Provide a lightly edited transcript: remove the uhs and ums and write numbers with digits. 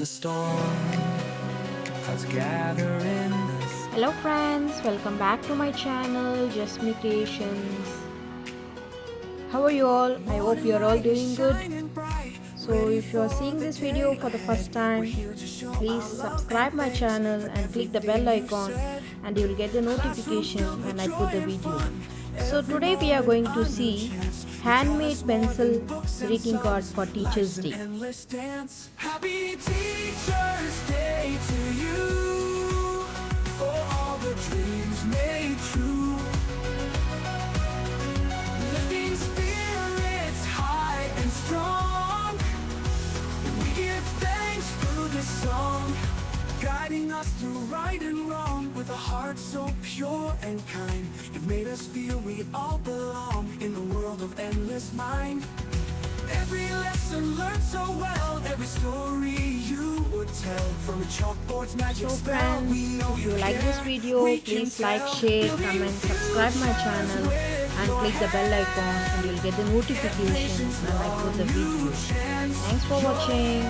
the storm, clouds gather in the Hello friends, welcome back to my channel Just Me Creations. How are you all? I hope you are all doing good. So if you are seeing this video for the first time, please subscribe my channel and click the bell icon and you will get the notification when I put the video. So today we are going to see handmade pencil greeting card for Teachers Day. Happy Teachers Day to you, for all the dreams made true. Lifting spirits high and strong, we give thanks through this song, guiding us through right and wrong with a heart so pure and kind. You've made us feel we all belong in the world of endless mind. Every lesson learned so well, every story you would tell, from a chalkboard's magic So spell. friends, We know if you like this video, please like, share, comment, subscribe my channel and click the bell icon and you'll get the notification when I put the video. Thanks for watching.